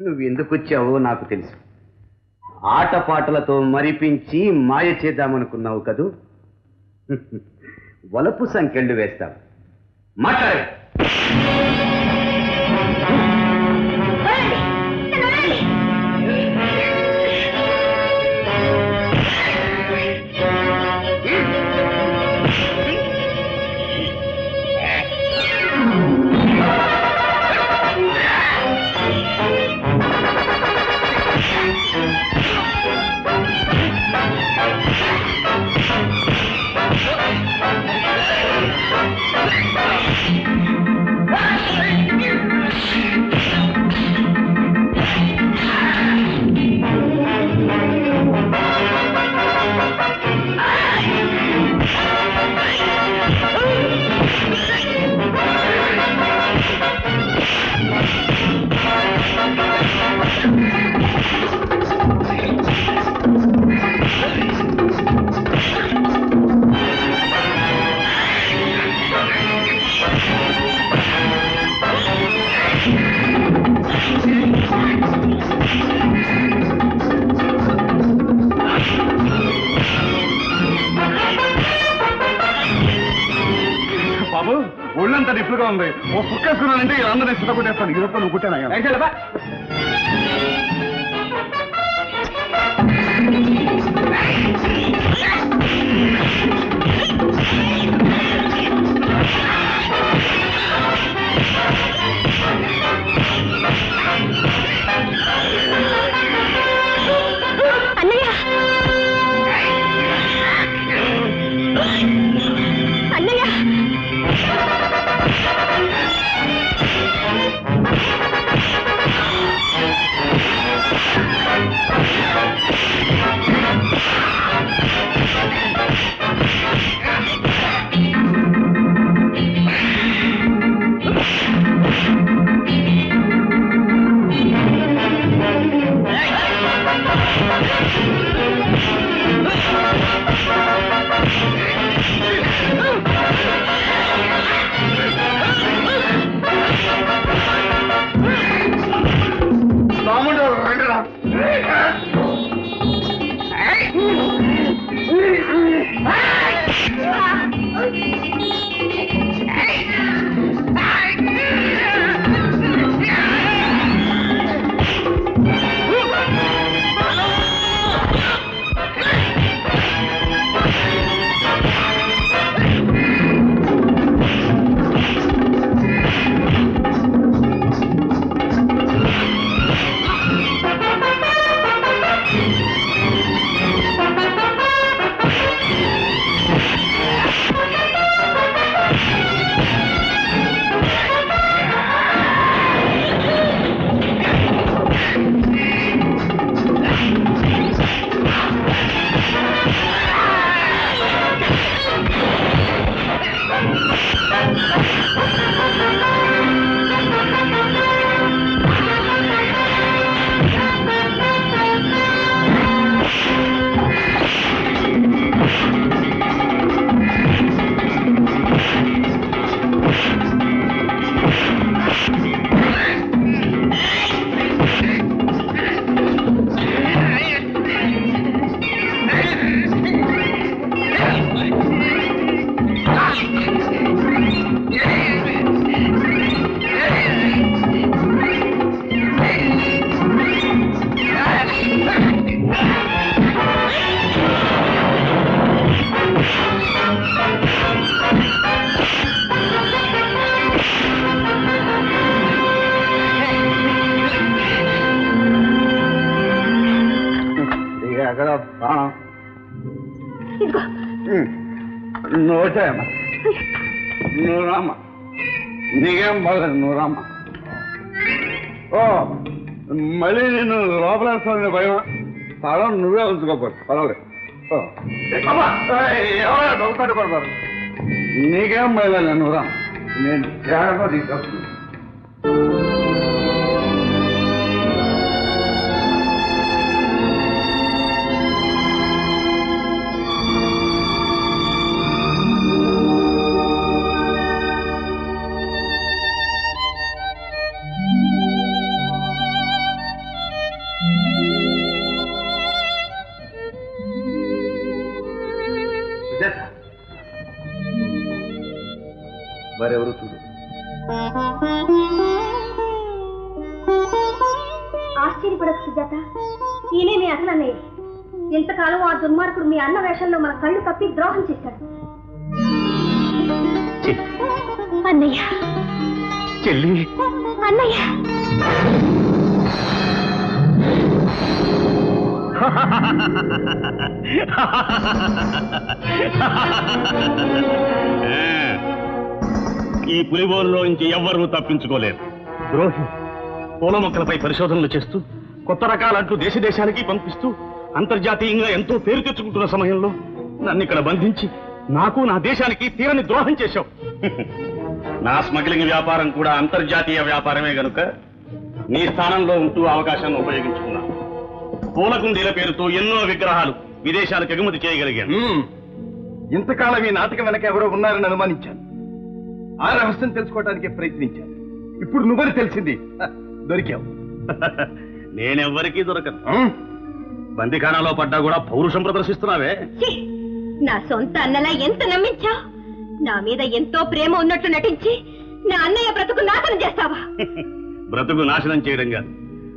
నువ్వు ఎందుకు వచ్చావో నాకు తెలుసు. ఆటపాటలతో మరిపించి మాయ చేద్దామనుకున్నావు కదూ. వలపు సంకెళ్ళు వేస్తావు. మాట్లాడే బాబు ఒళ్ళంతా డిఫ్లుగా ఉంది. ఓ కుక్కేసుకున్నానంటే అందరినీ సిద్ధ కొట్టేస్తాను. ఇదొక్క నువ్వు కుట్టాను. నోటేమ్మా నువ్వు రామ్మా. నీకేం బాగలేదు, నువ్వు రామ్మా. ఓ మళ్ళీ నేను లోపలేస్తాను భయమా? తాళం నువ్వే ఉంచుకోపోదు పర్వాలేదు. ఎవరైనా దొంగతట్టు పడతారు. నీకేం భయలేదు, నువ్వు రా. నేను జాగ్రత్త తీసుకొస్తాను. భయపడకు సుజాత, ఈయనే మీ అసలు అన్నయ్య. ఇంతకాలం ఆ దుర్మార్గుడు మీ అన్న వేషంలో మన కళ్ళు కప్పి ద్రోహం చేశాడు. అన్నయ్య, చెల్లి, అన్నయ్య. ఈ పులిబోరులో నుంచి ఎవ్వరూ తప్పించుకోలేరు. ద్రోహి పూల మొక్కలపై పరిశోధనలు చేస్తూ కొత్త రకాలంటూ దేశానికి పంపిస్తూ అంతర్జాతీయంగా ఎంతో పేరు తెచ్చుకుంటున్న సమయంలో నన్ను ఇక్కడ బంధించి నాకు నా దేశానికి తీరని ద్రోహం చేశావు. నా స్మగ్లింగ్ వ్యాపారం కూడా అంతర్జాతీయ వ్యాపారమే గనుక నీ స్థానంలో ఉంటూ అవకాశాన్ని ఉపయోగించుకున్నాను. పూలకుండీల పేరుతో ఎన్నో విగ్రహాలు విదేశాలకు ఎగుమతి చేయగలిగాను. ఇంతకాలం ఈ నాటకం వెనక ఎవరో ఉన్నారని అనుమానించాను. ఆ రహస్యం తెలుసుకోవడానికి ప్రయత్నించాను. ఇప్పుడు నువ్వని తెలిసింది. దొరికావు. నేనెవ్వరికీ దొరకను. బందిఖానాలో పడ్డా కూడా పౌరుషం ప్రదర్శిస్తున్నావే. నా సొంత అన్నలా ఎంత నమ్మించా? నా మీద ఎంతో ప్రేమ ఉన్నట్టు నటించి నా అన్నయ్య బ్రతుకు నాశనం చేస్తావా? బ్రతుకు నాశనం చేయడం కాదు,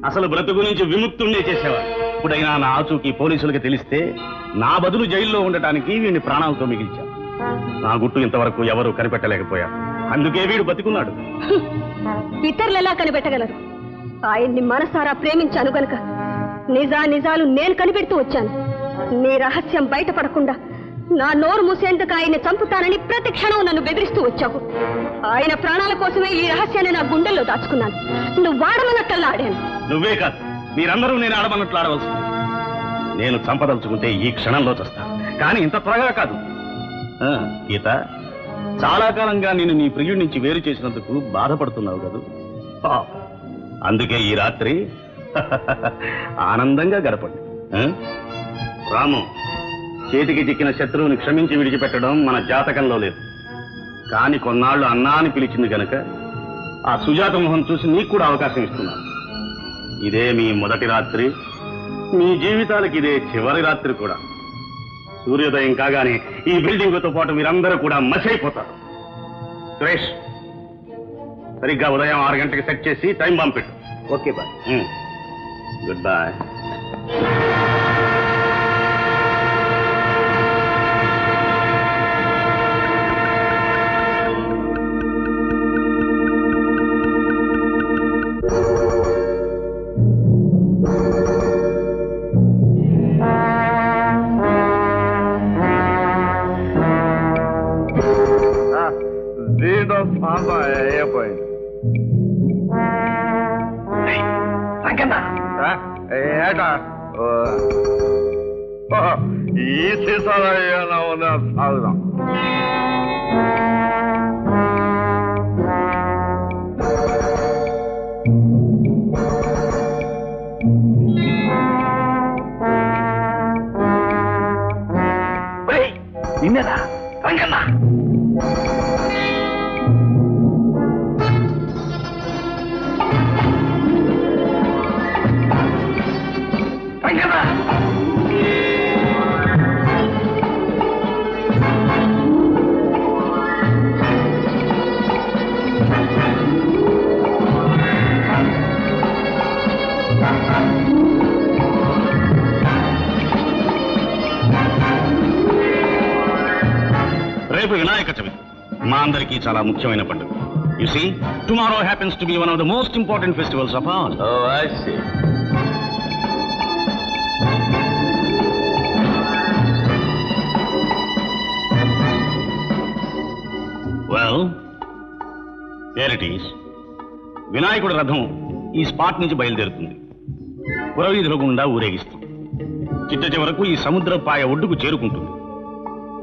అసలు బ్రతుకు నుంచి విముక్తుండే చేసేవాడు. ఇప్పుడైనా నా ఆచూకీ పోలీసులకు తెలిస్తే నా బదులు జైల్లో ఉండటానికి వీడిని ప్రాణాలతో మిగిల్చాను. నా గుట్టు ఇంతవరకు ఎవరూ కనిపెట్టలేకపోయారు. అందుకే వీడు బతికున్నాడు. ఇతరులు ఎలా కనిపెట్టగలరు? ఆయన్ని మనసారా ప్రేమించాను గనుక నిజాలు నేను కనిపెడుతూ వచ్చాను. నీ రహస్యం బయటపడకుండా నా నోరు మూసేందుకు ఆయన్ని చంపుతానని ప్రతి క్షణం నన్ను బెదిరిస్తూ వచ్చావు. ఆయన ప్రాణాల కోసమే ఈ రహస్యాన్ని నా గుండెల్లో దాచుకున్నాను. నువ్వు వాడమన్నట్లా ఆడాను. నువ్వే కాదు, మీరందరూ నేను ఆడమన్నట్లు ఆడవలసింది. నేను చంపదలుచుకుంటే ఈ క్షణంలో చస్తాను, కానీ ఇంత త్వరగా కాదు. గీత, చాలా కాలంగా నేను నీ ప్రియుడి నుంచి వేరు చేసినందుకు బాధపడుతున్నావు కదా. అందుకే ఈ రాత్రి ఆనందంగా గడపండి. రాము, చేతికి చిక్కిన శత్రువుని క్షమించి విడిచిపెట్టడం మన జాతకంలో లేదు. కాని కొన్నాళ్ళు అన్నా అని పిలిచింది గనక ఆ సుజాత మొహం చూసి నీకు కూడా అవకాశం ఇస్తున్నాను. ఇదే మీ మొదటి రాత్రి, మీ జీవితాలకి ఇదే చివరి రాత్రి కూడా. సూర్యోదయం కాగానే ఈ బిల్డింగ్తో పాటు మీరందరూ కూడా మసైపోతారు. సురేష్, సరిగ్గా ఉదయం 6 గంటలకు సెట్ చేసి టైం పంపెట్టు. Okay bye. Good bye. దీంతో సాంబా అయిపోయింది. ఏటా ఈ సీసాలు ఏమైనా ఉన్నా సాగుదాం. నిన్నదా రంగన్నా? రేపు వినాయక చవితి మా అందరికీ చాలా ముఖ్యమైన పండుగ. You see, tomorrow happens to be one of the most important festivals of all. Oh, I see. Well, here it is. వినాయకుడి రథం ఈ స్పాట్ నుంచి బయలుదేరుతుంది. పురవీధుల గుండా ఊరేగిస్తుంది. చిట్ట చివరకు ఈ సముద్రపాయ ఒడ్డుకు చేరుకుంటుంది.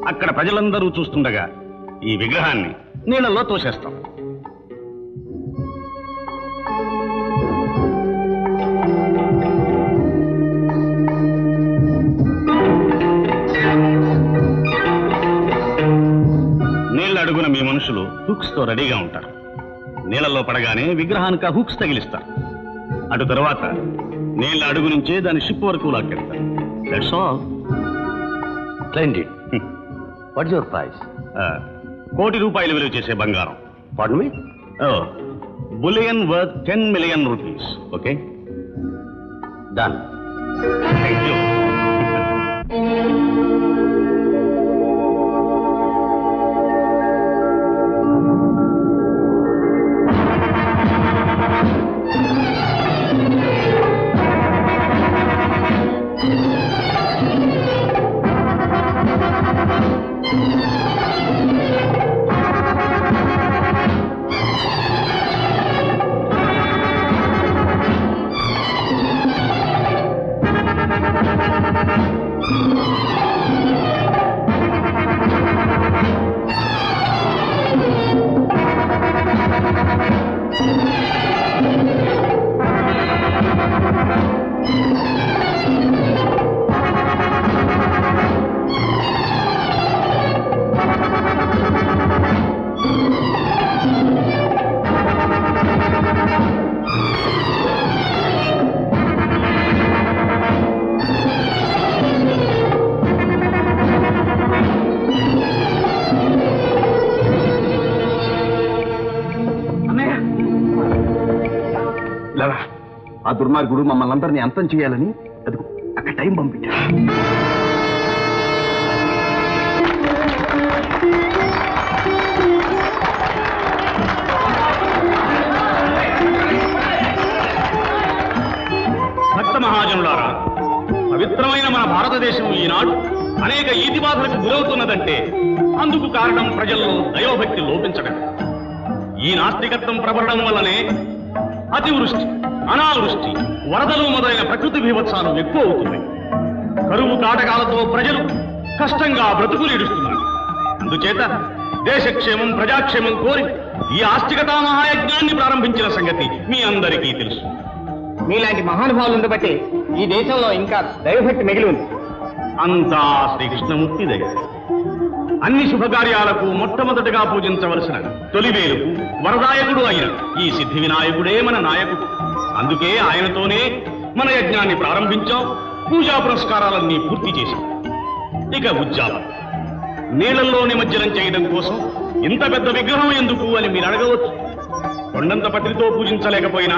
అక్కడ ప్రజలందరూ చూస్తుండగా ఈ విగ్రహాన్ని నీళ్ళల్లో తోసేస్తాం. నీళ్ళ అడుగున మీ మనుషులు హుక్స్ తో రెడీగా ఉంటారు. నీళ్ళల్లో పడగానే విగ్రహానికి ఆ హుక్స్ తగిలిస్తారు. అటు తర్వాత నీళ్ళ అడుగు నుంచే దాని షిప్ వరకు లాక్కెళ్తారు. That's all. Splendid. What's your price? ₹1 కోటి విలువ చేసే బంగారం. Pardon me? Bullion worth 10 million rupees. Okay, done. Thank you. ఆ దుర్మార్గుడు మమ్మల్ని అందరినీ అంతం చేయాలని అదిగో అక్కడ టైం పంపించాడు. భక్త మహాజనులారా, పవిత్రమైన మన భారతదేశం ఈనాడు అనేక ఈతి బాధలకు గురవుతున్నదంటే అందుకు కారణం ప్రజల్లో దైవభక్తి లోపించడం. ఈ నాస్తికత్వం ప్రబలడం వల్లనే అతివృష్టి, అనావృష్టి, వరదలు మొదలైన ప్రకృతి బీభత్సాలు ఎక్కువ అవుతున్నాయి. కరువు కాటకాలతో ప్రజలు కష్టంగా బ్రతుకులీడుస్తున్నారు. అందుచేత దేశక్షేమం, ప్రజాక్షేమం కోరి ఈ ఆస్తికతా మహాయజ్ఞాన్ని ప్రారంభించిన సంగతి మీ అందరికీ తెలుసు. మీలాంటి మహానుభావులు ఉండబట్టి ఈ దేశంలో ఇంకా దైవభక్తి మిగిలి ఉంది. అంతా శ్రీకృష్ణమూర్తి దయ. అన్ని శుభకార్యాలకు మొట్టమొదటిగా పూజించవలసిన తొలివేలుకు వరదాయకుడు అయిన ఈ సిద్ధి వినాయకుడే మన నాయకుడు. అందుకే ఆయనతోనే మన యజ్ఞాన్ని ప్రారంభించాం, పూజా పురస్కారాలన్నీ పూర్తి చేశాం. ఇక ఉద్యాపన, నీళ్లలో నిమజ్జనం చేయడం కోసం ఇంత పెద్ద విగ్రహం ఎందుకు అని మీరు అడగవచ్చు. కొండంత పత్రితో పూజించలేకపోయినా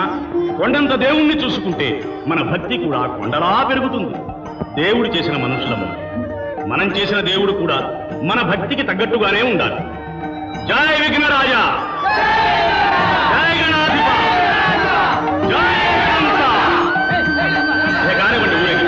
కొండంత దేవుణ్ణి చూసుకుంటే మన భక్తి కూడా కొండలా పెరుగుతుంది. దేవుడు చేసిన మనుషులము, మనం చేసిన దేవుడు కూడా మన భక్తికి తగ్గట్టుగానే ఉండాలి. జై విఘ్నరాజా, జై గణాధిప, జై గణాంత. కానివ్వండి ఊరేగి.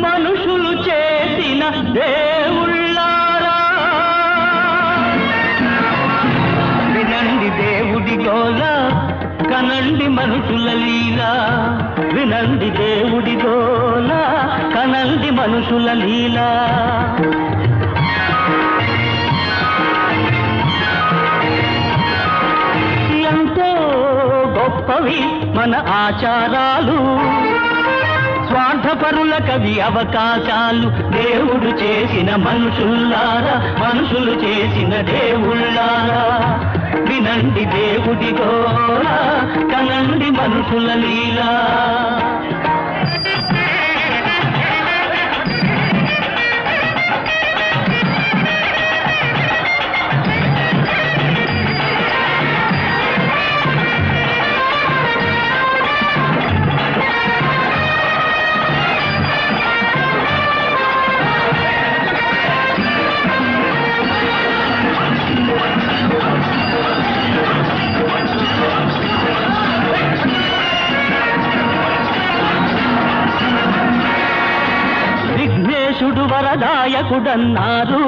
మనుషులు చేసిన దేవుళ్ళారా, వినండి దేవుడి గోల, కనండి మనుషుల లీలా. వినండి దేవుడి గోల, కనండి మనుషుల లీలా. ఎంతో గొప్పవి మన ఆచారాలు, స్వార్థపరులకవి అవకాశాలు. దేవుడు చేసిన మనుషుల్లారా, మనుషులు చేసిన దేవుళ్ళారా, వినండి దేవుడి గోల, కనండి మనుషుల లీలా. విఘ్నేశుడు వరదాయకుడన్నారు,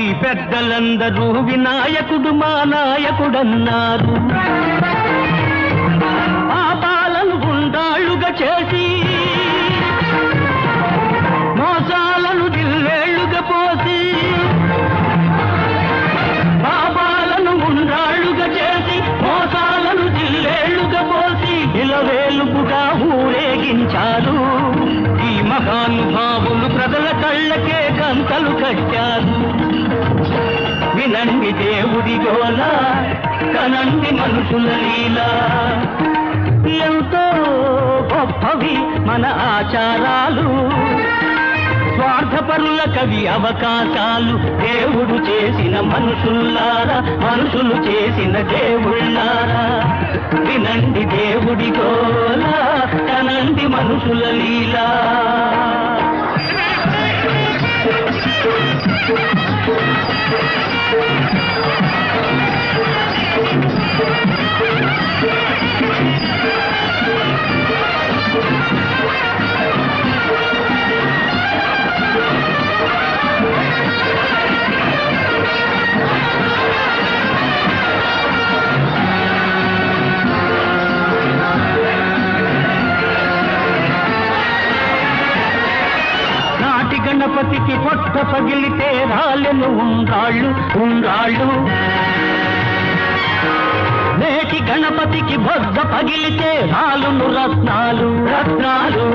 ఈ పెద్దలందరూ వినాయకుడు మా నాయకుడన్నారు. పాపాలను గుండాళ్ళుగా చేసి మహానుభావులు ప్రజల కళ్ళకే గంతలు కట్టారు. వినండి దేవుడి గోల, కనండి మనుషుల లీలా. ఎంతో గొప్పవి మన ఆచారాలు, స్వార్థపరుల కవి అవకాశాలు. దేవుడు చేసిన మనుషుల్లారా, మనుషులు చేసిన దేవుళ్ళారా. వినండి దేవుడి గోల, కనండి మనుషుల లీలా. గణపతికి పొట్ట పగిలితే రాళ్ళను ఉండ్రాళ్ళు ఉండ్రాళ్ళు. నేటి గణపతికి బొద్ద పగిలితే రాళ్ళను రత్నాలు రత్నాలు.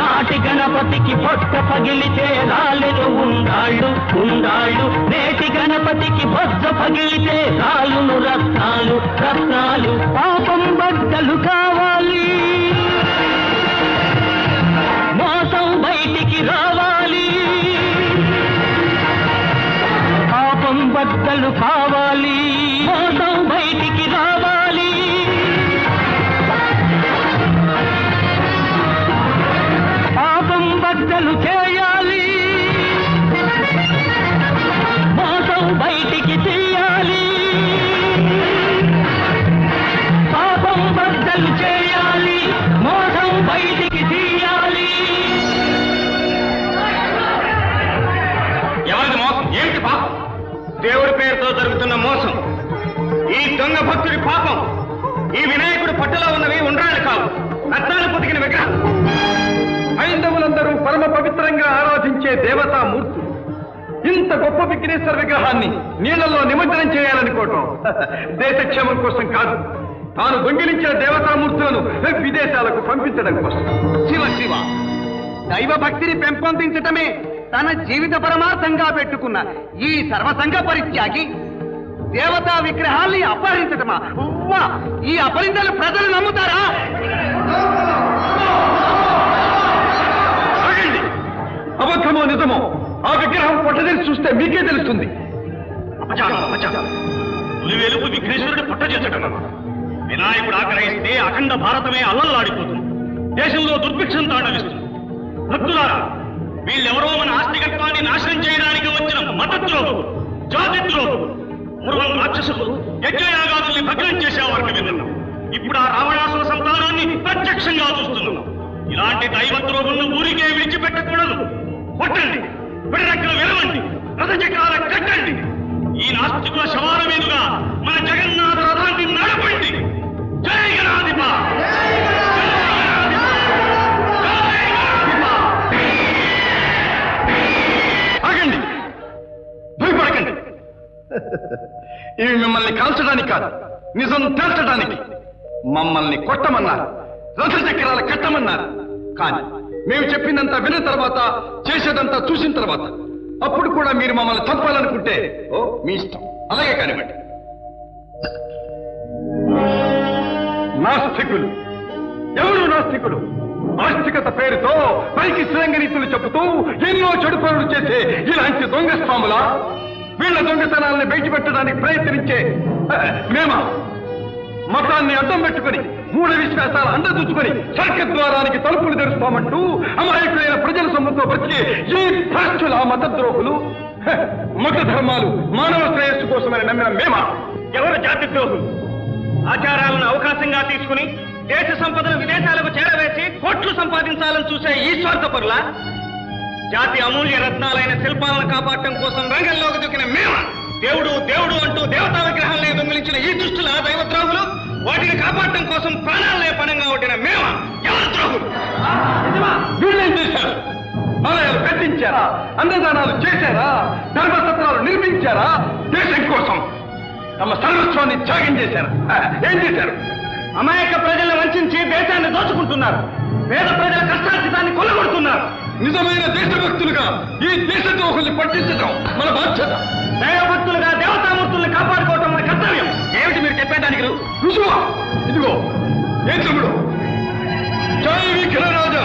నాటి గణపతికి పొట్ట పగిలితే రాళ్ళను ఉండ్రాళ్ళు ఉండ్రాళ్ళు. నేటి గణపతికి బొద్ద పగిలితే రాళ్ళను రత్నాలు రత్నాలు. పాపం బద్దలు కావాలి, మోసం బయటికి రావాలి. పాపం బద్దలు కావాలి, మోసం బయటికి రావాలి. పాపం బద్దలు చేయాలి, మోసం బయటికి తీయాలి. పాపం బద్దలు చేయాలి, మోసం బయటికి తీయాలి. ఎవరిది మోసం? ఏమిటి పాపం? దేవుడి పేరుతో జరుగుతున్న మోసం, ఈ దొంగ భక్తుడి పాపం. ఈ వినాయకుడు పట్టులో ఉన్నవి ఉండ్రాళ్ళు కావు, రత్నాలు పొదిగిన విగ్రహం. హైందవులందరూ పరమ పవిత్రంగా ఆరాధించే దేవతామూర్తులు. ఇంత గొప్ప విఘ్నేశ్వర విగ్రహాన్ని నీళ్లలో నిమజ్జనం చేయాలనుకోవటం దేశక్షేమం కోసం కాదు, తాను దొంగిలించిన దేవతామూర్తులను విదేశాలకు పంపించడం కోసం. శివ శివ, దైవ భక్తిని పెంపొందించటమే తన జీవిత పరమార్థంగా పెట్టుకున్న ఈ సర్వసంగ పరిత్యాగి దేవతా విగ్రహాల్ని అపహరించటమా? ఈ అపహరించలు ప్రజలు నమ్ముతారా? అబద్ధమో నిజమో ఆ విగ్రహం పొట్టదెరిచి చూస్తే మీకే తెలుస్తుంది. వెలుగు విఘ్నేశ్వరుడు పుట్ట చేసటమా? వినాయకుడు ఆగ్రహిస్తే అఖండ భారతమే అల్లల్లాడిపోతుంది, దేశంలో దుర్భిక్షం తాండవిస్తుంది. భక్తులారా, వీళ్ళెవరో మన ఆస్తికత్వాన్ని నాశనం చేయడానికి వచ్చిన మతద్రోహులు, జాతిద్రోహులు. పూర్వం రాక్షసులు యజ్ఞయాగాదుల్ని భగ్నం చేసేవారికి విన్నాం. ఇప్పుడు ఆ రావణాసుర సంతానాన్ని ప్రత్యక్షంగా చూస్తున్నాం. ఇలాంటి దైవద్రోహులను ఊరికే విడిచిపెట్టకూడదు. కొట్టండి, పిడరెక్కలు విరవండి, రథచక్రాల కట్టండి. ఈ నాస్తికుల శవాల మీదుగా మన జగన్నాథ రథాన్ని నడపండి. జై గణాధిప! ఆగండి, భయపడకండి. ఇవి మిమ్మల్ని కాల్చడానికి కాదు, నిజం తేల్చడానికి. మమ్మల్ని కొట్టమన్నారు, రథచక్రాల కట్టమన్నారు. కానీ మేము చెప్పిందంతా విన్న తర్వాత, చేసేదంతా చూసిన తర్వాత, అప్పుడు కూడా మీరు మమ్మల్ని చంపాలనుకుంటే ఓ మీ ఇష్టం, అలాగే కానివ్వండి. నాస్తికులు ఎవరు? నాస్తికులు ఆస్తికత పేరుతో పైకి శ్రేంగనీతులు చెబుతూ ఎన్నో చెడు పనులు చేసే ఇలాంటి దొంగ స్వాములా? వీళ్ల దొంగతనాలను బయటపెట్టడానికి ప్రయత్నించే మేమా? మతాన్ని అడ్డం పెట్టుకుని, మూఢ విశ్వాసాలు అండదూచుకొని సర్కద్వారానికి తలుపులు తెరుస్తామంటూ అమాయకులైన ప్రజల సొమ్ముతో వచ్చే ఈ భ్రష్టుల మతద్రోహులు, మత ధర్మాలు మానవ శ్రేయస్సు కోసమని నమ్మిన మేమా? ఎవరు జాతి ద్రోహులు? ఆచారాలను అవకాశంగా తీసుకుని దేశ సంపదను విదేశాలకు చేరవేసి కోట్లు సంపాదించాలని చూసే ఈ స్వార్థపరుల జాతి అమూల్య రత్నాలైన శిల్పాలను కాపాడటం కోసం రంగంలోకి దూకిన మేమా? దేవుడు దేవుడు అంటూ దేవతా విగ్రహాలనే దొంగిలించిన ఈ దుష్టుల దైవద్రోహులు, వాటిని కాపాడటం కోసం ప్రాణాలనే పణంగా ఒడ్డిన మేమా? ఎవరు ద్రోహులు? వీళ్ళేం చేశారు? ఆలయాలు కట్టించారా? అన్నదానాలు చేశారా? ధర్మసత్రాలు నిర్మించారా? దేశం కోసం తమ సర్వస్వాన్ని త్యాగం చేశారా? ఏం చేశారు? అమాయక ప్రజలను వంచి దేశాన్ని దోచుకుంటున్నారు. చేస్తున్నారు. పేద ప్రజల కష్టార్జితాన్ని కొల్లగొడుతున్నారు. నిజమైన దేశభక్తులుగా ఈ దేశద్రోహుల్ని పట్టించడం మన బాధ్యత. దైవభక్తులుగా దేవతామూర్తుల్ని కాపాడుకోవటం మన కర్తవ్యం. ఏమిటి మీరు చెప్పేదానికి రుజువా? ఇదిగో ఏ తమ్ముడు, జై విఘ్నరాజా.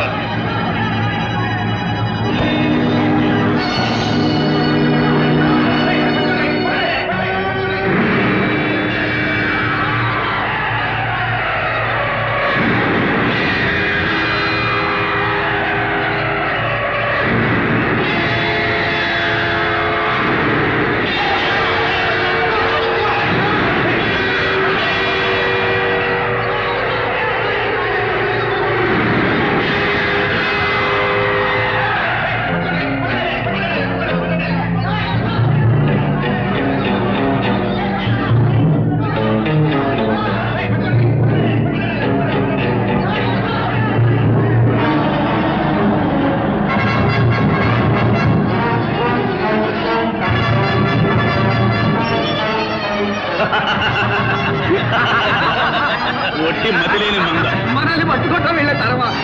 ఒట్టి మతిలేని మంద. మనల్ని పట్టుకోవటం వీళ్ళ తర్వాత.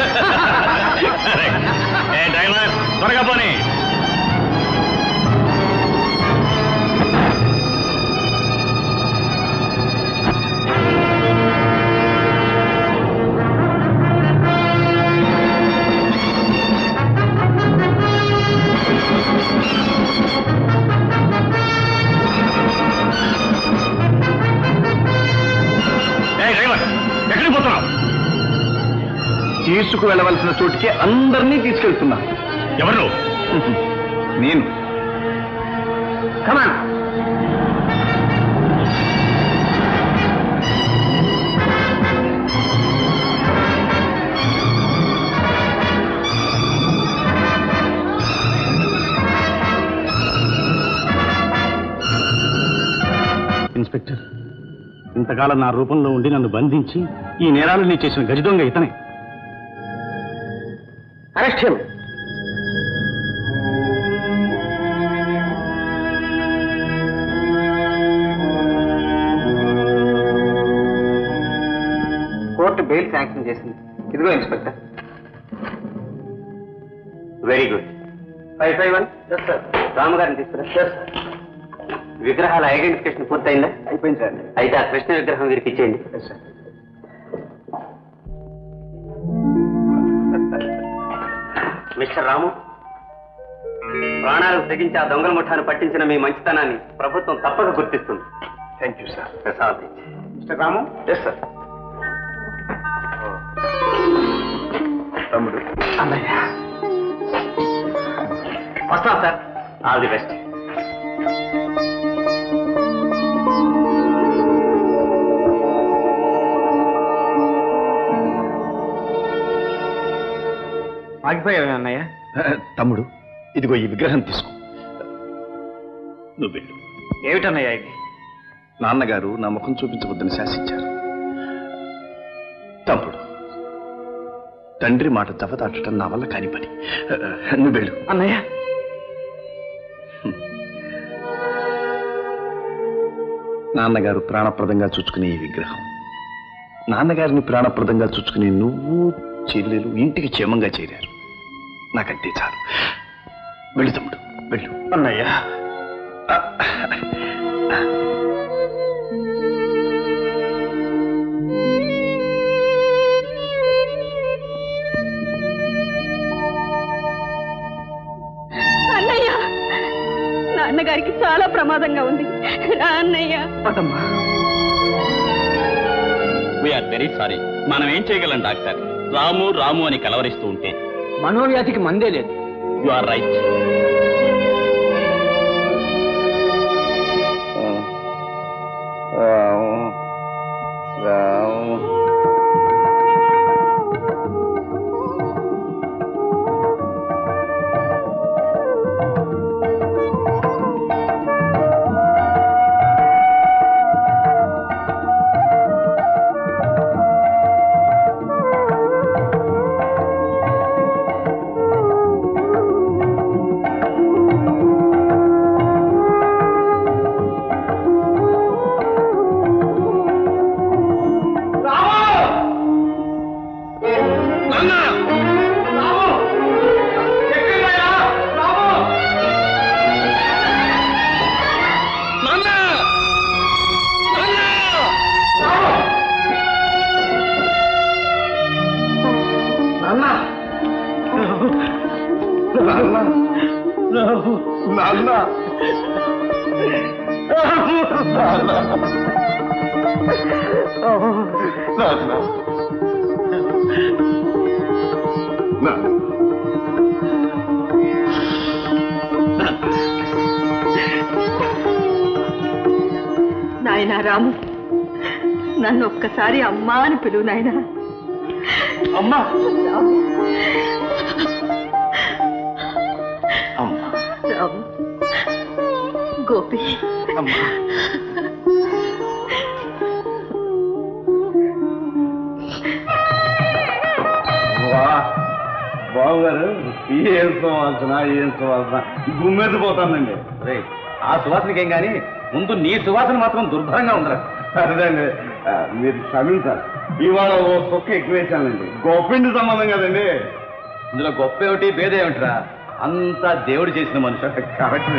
డ్రైవర్ త్వరగా పోనీ. తీసుకు వెళ్ళవలసిన చోటుకి అందరినీ తీసుకెళ్తున్నా. ఎవరు? నేను. కమాన్. ఇన్స్పెక్టర్, ఇంతకాలం నా రూపంలో ఉండి నన్ను బంధించి ఈ నేరాలని చేసిన గజ దొంగ ఇతనే. Arrest him. Court bail sanction చేసింది. ఇదిగో ఇన్స్పెక్టర్. Very good. 551. సార్. రామగారిని తీసుకురా. సార్. విగ్రహాల ఐడెంటిఫికేషన్ పూర్తయిందా? అయిపోయింది సార్. అయితే ఆ కృష్ణ విగ్రహం వీరికి ఇచ్చేయండి. సార్. మిస్టర్ రాము, ప్రాణాలకు తెగించి ఆ దొంగల ముఠాను పట్టించిన మీ మంచితనాన్ని ప్రభుత్వం తప్పక గుర్తిస్తుంది. Thank you sir. Prasad. Mister Ramu. Yes sir. తమ్ముడు. అన్నయ్య వస్తాం సార్. All the best. ఆగిపోయావే అన్నయ్య? తమ్ముడు, ఇదిగో ఈ విగ్రహం తీసుకో. నువ్వు వెళ్ళు. ఏమిటన్నయ్య ఇది? నాన్నగారు నా ముఖం చూపించవద్దని శాసించారు. తమ్ముడు, తండ్రి మాట తవదాటడం నా వల్ల కాని పని. నువ్వు వెళ్ళు. అన్నయ్య, నాన్నగారు ప్రాణప్రదంగా చూచుకునే ఈ విగ్రహం, నాన్నగారిని ప్రాణప్రదంగా చూచుకునే నువ్వు చెల్లెలు ఇంటికి క్షేమంగా చేరారు. నాకంటే చాలు. వెళ్ళు తమ్ముడు, వెళ్ళు. అన్నయ్య. అన్నయ్య, నాన్నగారికి చాలా ప్రమాదంగా ఉంది. రా అన్నయ్య. పదమ్మా. We are very sorry. మనం ఏం చేయగలం డాక్టర్? రాము రాము అని కలవరిస్తూ ఉంటే మనోవ్యాధికి మందే లేదు. You are right. నాన్న నాయనా రాము, నన్ను ఒక్కసారి అమ్మా అని పిలువు నాయనా. అమ్మా రాము, గోపి, అమ్మా బాబు గారు ఏం సువాసన గుమ్మెది పోతానండి. ఆ సువాసనకేం గాని ముందు నీ సువాసన మాత్రం దుర్భరంగా ఉందిరా. అదేండి మీరు క్షమించాలి, ఇవాళ ఓ సొక్క ఎక్కువేశానండి. గొప్పిండి సంబంధం కదండి. ఇందులో గొప్ప ఏమిటి భేదం ఏమిటిరా? అంతా దేవుడు చేసిన మనుషులు కరెక్ట్